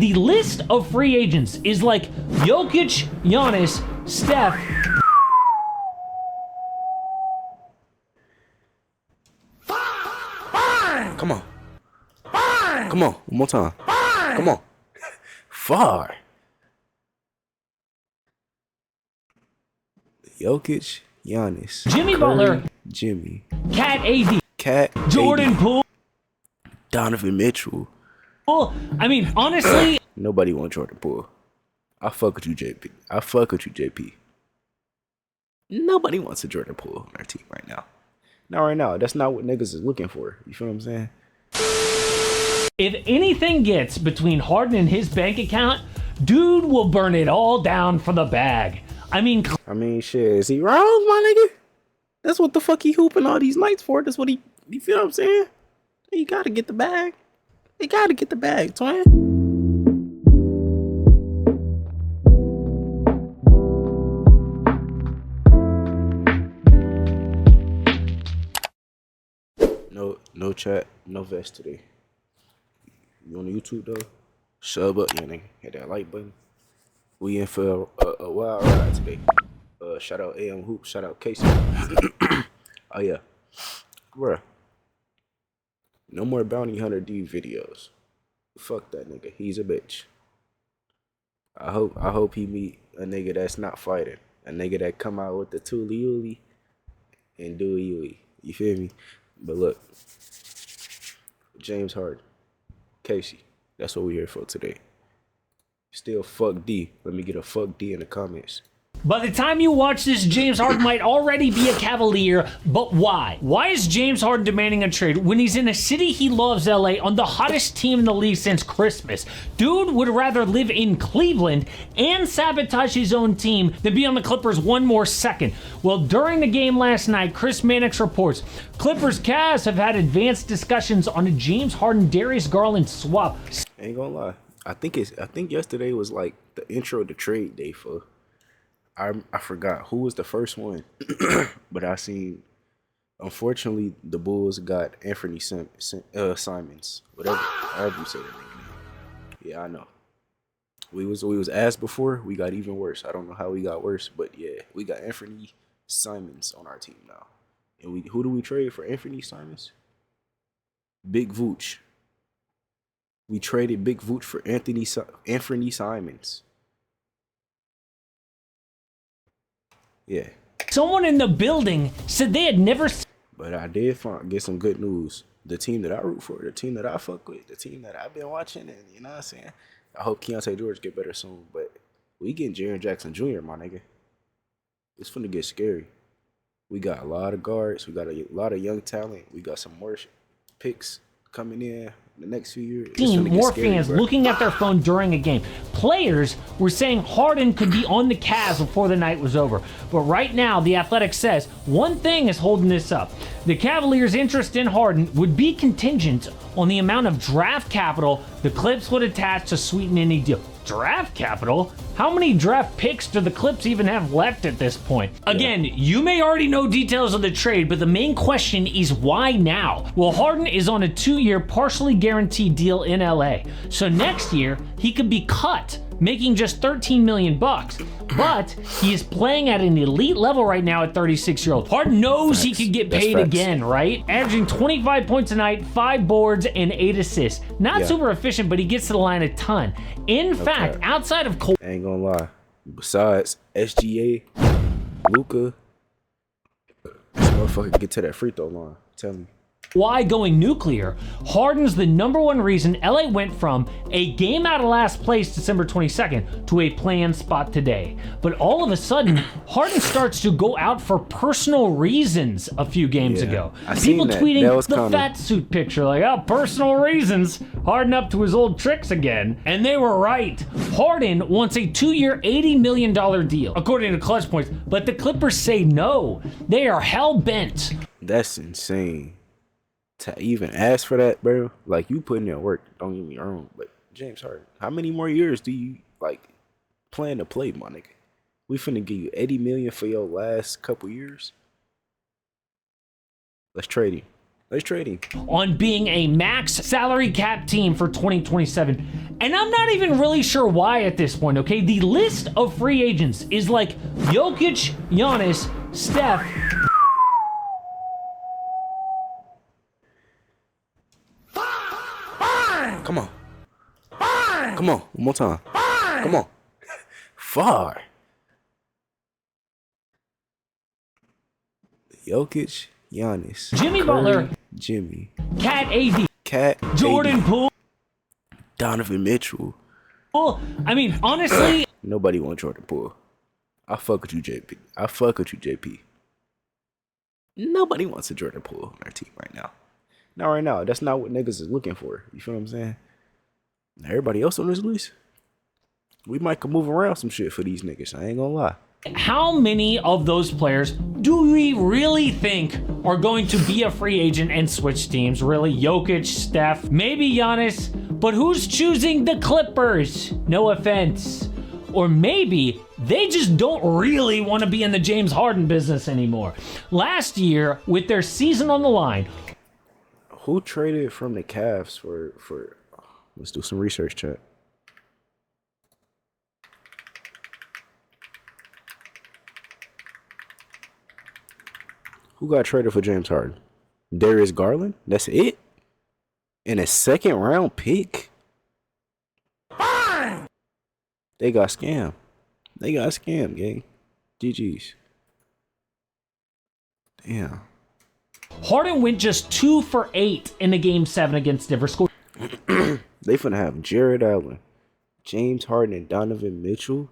The list of free agents is like Jokic, Giannis, Steph. Come on. Come on. One more time. Come on. Far. Jokic, Giannis, Jimmy Curry, Butler, Jimmy, Cat AD, Cat, Jordan AD, Poole. Donovan Mitchell. I mean, honestly, Nobody wants Jordan Poole. I fuck with you, JP. I fuck with you, JP. Nobody wants a Jordan Poole on our team right now. Not right now. That's not what niggas is looking for. You feel what I'm saying? if anything gets between Harden and his bank account, dude will burn it all down for the bag. I mean, Shit, is he wrong, my nigga? That's what the fuck he hooping all these nights for. That's what you feel what I'm saying? You gotta get the bag. You gotta get the bag, twin. No chat, no vest today. You on YouTube though? Sub up, yeah, nigga. Hit that like button. We in for a wild ride today. Shout out AM Hoop, shout out Casey. Oh yeah, bruh. No more Bounty Hunter D videos. Fuck that nigga. He's a bitch. I hope he meet a nigga that's not fighting. A nigga that come out with the Tuli Uli and do a Uli. You feel me? But look, James Harden, Casey. That's what we here for today. Still fuck D. Let me get a fuck D in the comments. by the time you watch this, James Harden might already be a Cavalier, but why? Why is James Harden demanding a trade when he's in a city he loves, LA, on the hottest team in the league since Christmas? Dude would rather live in Cleveland and sabotage his own team than be on the Clippers one more second. Well, during the game last night, Chris Mannix reports, Clippers Cavs have had advanced discussions on a James Harden-Darius Garland swap. Ain't gonna lie. I think yesterday was like the intro to trade day for. I forgot who was the first one, but I seen. Unfortunately, the Bulls got Anthony Simons, whatever, however you say that name. Yeah, I know. We was asked before. We got even worse. I don't know how we got worse, but yeah, we got Anthony Simons on our team now. And who do we trade for Anthony Simons? Big Vooch. We traded Big Vooch for Anthony Simons. Yeah. Someone in the building said they had never. But I did get some good news. The team that I root for, the team that I fuck with, the team that I've been watching, and you know what I'm saying? I hope Keontae George get better soon. But we getting Jaren Jackson Jr., my nigga. It's finna get scary. We got a lot of guards. We got a lot of young talent. We got some more picks coming in the next few years. Seen more fans looking at their phone during a game. Players were saying Harden could be on the Cavs before the night was over. But right now, The Athletic says one thing is holding this up. The Cavaliers' interest in Harden would be contingent on the amount of draft capital the Clips would attach to sweeten any deal. Draft capital? How many draft picks do the Clips even have left at this point? Again, you may already know details of the trade, but the main question is why now? Well, Harden is on a 2-year partially guaranteed deal in LA. So next year, he could be cut, making just $13 million. But he is playing at an elite level right now at 36-year-old. Harden knows he could get paid again, right? Averaging 25 points a night, 5 boards, and 8 assists. Not super efficient, but he gets to the line a ton. In fact, outside of Kawhi, ain't gonna lie. Besides SGA, Luka, this motherfucker get to that free throw line. Tell me. why going nuclear, Harden's the #1 reason LA went from a game out of last place December 22nd to a play-in spot today. But all of a sudden, Harden starts to go out for personal reasons a few games ago. People tweeting the fat suit picture like, oh, personal reasons, Harden up to his old tricks again. And they were right. Harden wants a 2-year, $80 million deal, according to Clutch Points, but the Clippers say no. They are hell-bent. That's insane. To even ask for that, bro, like, you putting in work, don't get me wrong, but James Harden, how many more years do you, like, plan to play, my nigga? We finna give you $80 million for your last couple years? Let's trade him. Let's trade him. On being a max salary cap team for 2027. And I'm not even really sure why at this point, okay? The list of free agents is like Jokic, Giannis, Steph. Come on. Come on. One more time. Come on. Far. Jokic, Giannis, Jimmy Curry, Butler, Jimmy, Cat AD, Cat, Jordan AD, Poole. Donovan Mitchell. I mean, honestly, Nobody wants Jordan Poole. I fuck with you, JP. I fuck with you, JP. Nobody wants a Jordan Poole on our team right now. Not right now. That's not what niggas is looking for. You feel what I'm saying? Everybody else on this list, we might could move around some shit for these niggas. I ain't gonna lie. how many of those players do we really think are going to be a free agent and switch teams? Really? Jokic, Steph, maybe Giannis, but who's choosing the Clippers? No offense. Or maybe they just don't really want to be in the James Harden business anymore. Last year, with their season on the line, Who traded from the Cavs for let's do some research, chat. Who got traded for James Harden? Darius Garland? That's it? And a second round pick? They got scammed. They got scammed, gang. GG's. Damn. Harden went just 2 for 8 in the Game 7 against Denver. Scored They finna have Jared Allen, James Harden, and Donovan Mitchell.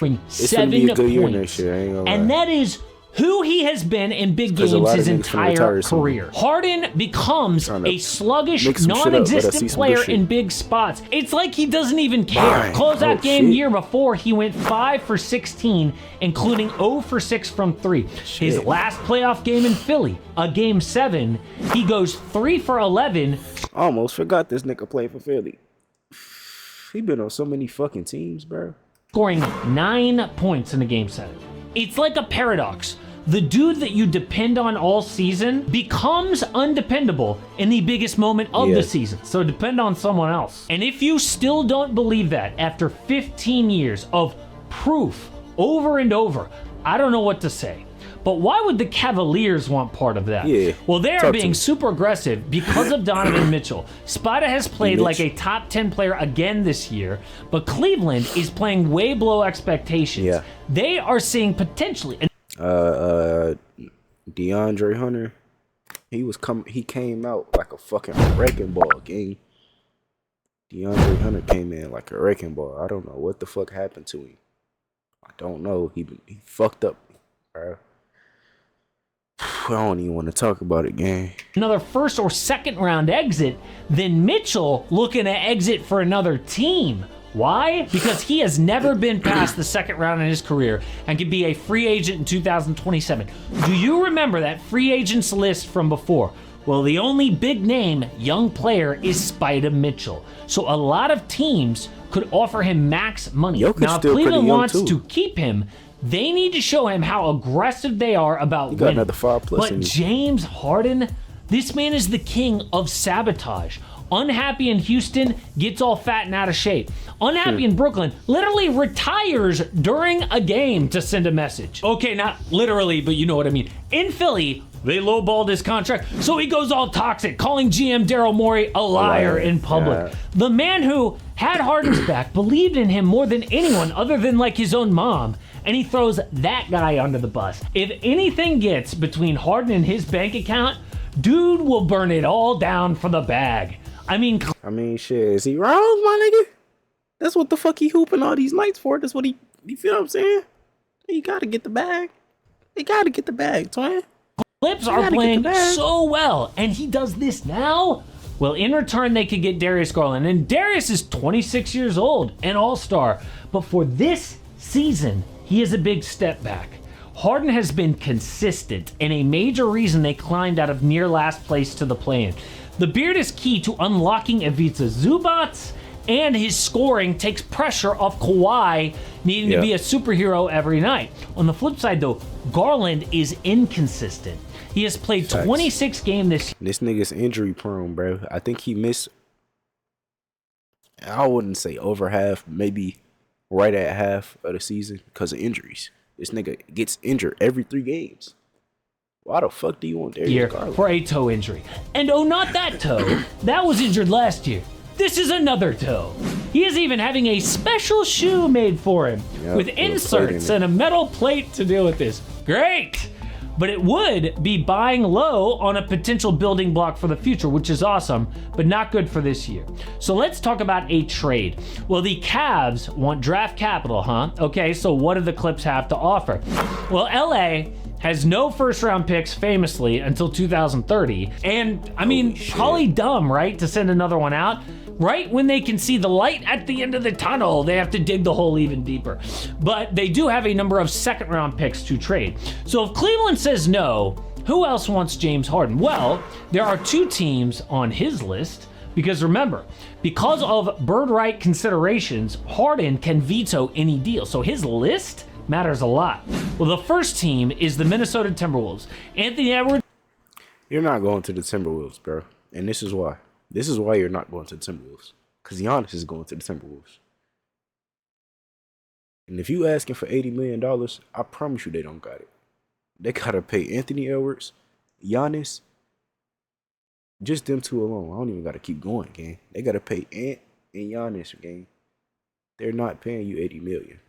It's gonna be 7 a good year points. next year. I ain't gonna And lie. that is who he has been in big 'Cause a games lot of his niggas finna entire retire soon. career. Harden becomes Trying to a sluggish, make some shit up, but I see non-existent some player good shit. in big spots. It's like he doesn't even care. Bang. Closeout Oh, game shit. year before, he went 5 for 16, including 0 for 6 from 3. His Shit. last playoff game in Philly, a Game 7, he goes 3 for 11, Almost forgot this nigga played for Philly. He been on so many fucking teams, bro. scoring 9 points in the Game 7. It's like a paradox. The dude that you depend on all season becomes undependable in the biggest moment of Yeah. the season. So depend on someone else. And if you still don't believe that after 15 years of proof over and over, I don't know what to say. But why would the Cavaliers want part of that? Yeah. Well, they are Talk to being me. super aggressive because of Donovan Mitchell. Spada has played Mitch. like a top 10 player again this year, but Cleveland is playing way below expectations. Yeah. They are seeing potentially DeAndre Hunter, he came out like a fucking wrecking ball, gang. DeAndre Hunter came in like a wrecking ball. I don't know what the fuck happened to him. I don't know. He fucked up, bro. I don't even want to talk about it, gang. another first or second round exit, then Mitchell looking to exit for another team. Why? Because he has never been past the second round in his career and could be a free agent in 2027. Do you remember that free agents list from before? Well, the only big name young player is Spida Mitchell. So a lot of teams could offer him max money. Jokic Now, if still pretty Cleveland young, wants too. to keep him, they need to show him how aggressive they are about got winning. another 5+ But in you. James Harden, this man is the king of sabotage. Unhappy in Houston, gets all fat and out of shape. Unhappy in Brooklyn, literally retires during a game to send a message. Okay, not literally, but you know what I mean. In Philly, they lowballed his contract, so he goes all toxic, calling GM Daryl Morey a liar in public. Yeah. The man who had Harden's back, believed in him more than anyone other than like his own mom, and he throws that guy under the bus. If anything gets between Harden and his bank account, dude will burn it all down for the bag. I mean, Shit, is he wrong, my nigga? That's what the fuck he hooping all these nights for. That's what you feel what I'm saying? You gotta get the bag. You gotta get the bag, twin. Clips are gotta get playing the bag. so well, and he does this now? Well, in return, they could get Darius Garland, and Darius is 26 years old, an all-star. But for this season, he is a big step back. Harden has been consistent, and a major reason they climbed out of near last place to the play-in. The beard is key to unlocking Ivica Zubats and his scoring takes pressure off Kawhi needing to be a superhero every night. On the flip side, though, Garland is inconsistent. He has played 26 games this year. This nigga's injury prone, bro. I think he missed, I wouldn't say over half, maybe right at half of the season because of injuries. This nigga gets injured every 3 games. Why the fuck do you want Darius Garland? For a toe injury. And oh, not that toe. That was injured last year. This is another toe. He is even having a special shoe made for him with inserts and a metal plate to deal with this. Great! But it would be buying low on a potential building block for the future, which is awesome, but not good for this year. So let's talk about a trade. Well, the Cavs want draft capital, huh? Okay, so what do the Clips have to offer? Well, LA has no first-round picks, famously, until 2030. And, I mean, probably dumb, right, to send another one out? Right when they can see the light at the end of the tunnel, they have to dig the hole even deeper. But they do have a number of second-round picks to trade. So if Cleveland says no, who else wants James Harden? Well, there are 2 teams on his list. Because remember, because of bird right considerations, Harden can veto any deal. So his list matters a lot. Well, the first team is the Minnesota Timberwolves. Anthony Edwards. You're not going to the Timberwolves, bro. And this is why. This is why you're not going to the Timberwolves. Because Giannis is going to the Timberwolves. And if you asking for $80 million, I promise you they don't got it. They got to pay Anthony Edwards, Giannis, just them 2 alone. I don't even got to keep going, gang. They got to pay Ant and Giannis, gang. They're not paying you $80 million.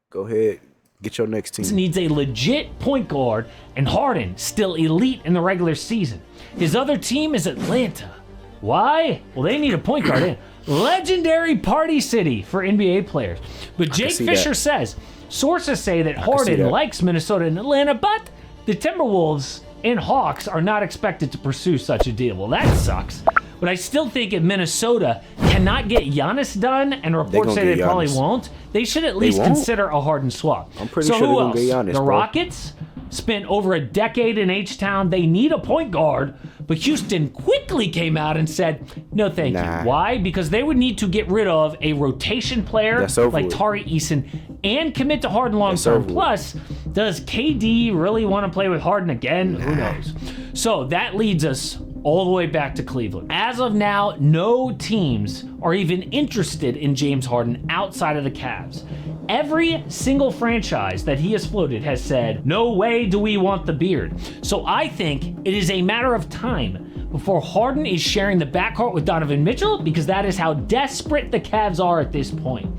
Go ahead, get your next team. Needs a legit point guard, and Harden still elite in the regular season. His other team is Atlanta. Why? Well, they need a point guard in. Legendary party city for NBA players. But Jake Fisher says, sources say that Harden likes Minnesota and Atlanta, but the Timberwolves and Hawks are not expected to pursue such a deal. Well, that sucks. But I still think if Minnesota cannot get Giannis done, and reports say they probably won't, they should at least consider a Harden swap. I'm pretty sure they're going to get Giannis, The Rockets spent over a decade in H-Town. They need a point guard, but Houston quickly came out and said, no thank you. Why? Because they would need to get rid of a rotation player like Tari Eason and commit to Harden long term. Plus, does KD really want to play with Harden again? Who knows? So that leads us all the way back to Cleveland. As of now, no teams are even interested in James Harden outside of the Cavs. Every single franchise that he has floated has said, no way do we want the beard. So I think it is a matter of time before Harden is sharing the backcourt with Donovan Mitchell, because that is how desperate the Cavs are at this point.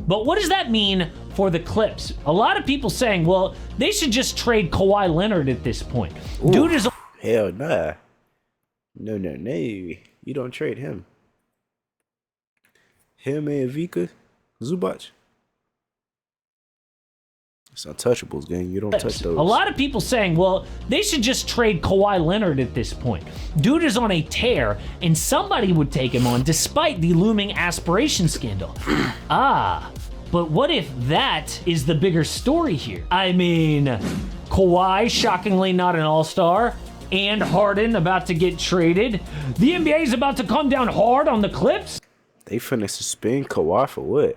But what does that mean for the Clips? A lot of people saying, well, they should just trade Kawhi Leonard at this point. Ooh, dude is hell nah. No. You don't trade him. Him and Vika Zubac. It's untouchables, gang. You don't touch those. A lot of people saying, well, they should just trade Kawhi Leonard at this point. Dude is on a tear, and somebody would take him on despite the looming aspiration scandal. But what if that is the bigger story here? I mean, Kawhi, shockingly not an all-star, and Harden about to get traded. The NBA is about to come down hard on the Clips. They finna suspend Kawhi for what?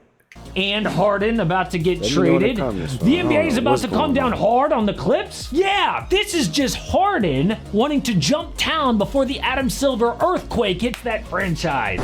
And Harden about to get traded. The NBA is about to come down hard on the Clips. Yeah, this is just Harden wanting to jump town before the Adam Silver earthquake hits that franchise.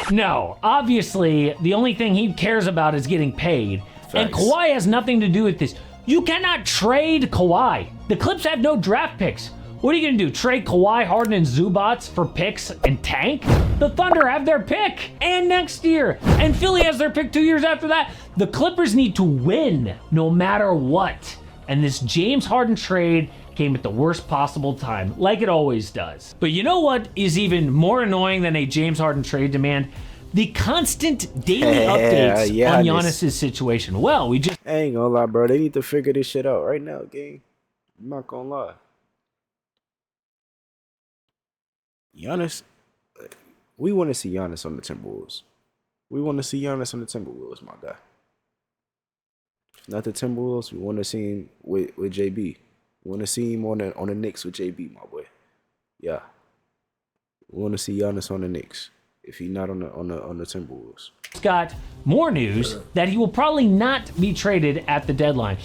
No. Obviously, the only thing he cares about is getting paid. Thanks. And Kawhi has nothing to do with this. You cannot trade Kawhi. The Clips have no draft picks. What are you going to do? Trade Kawhi, Harden, and Zubats for picks and tank? The Thunder have their pick and next year. And Philly has their pick 2 years after that. The Clippers need to win no matter what. And this James Harden trade came at the worst possible time, like it always does. But you know what is even more annoying than a James Harden trade demand? The constant daily updates on Giannis' situation. Well, I ain't gonna lie, bro. They need to figure this shit out right now, gang. I'm not gonna lie. Giannis, we want to see Giannis on the Timberwolves. We want to see Giannis on the Timberwolves, my guy. Not the Timberwolves. We want to see him with JB. We want to see him on the Knicks with JB, my boy. Yeah. We want to see Giannis on the Knicks. if he's not on the Timberwolves. Got more news that he will probably not be traded at the deadline,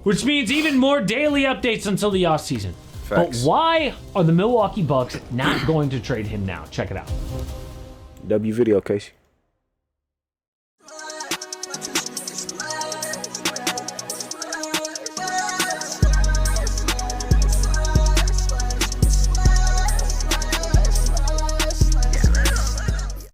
which means even more daily updates until the offseason. But why are the Milwaukee Bucks not going to trade him now? Check it out. W video, Casey.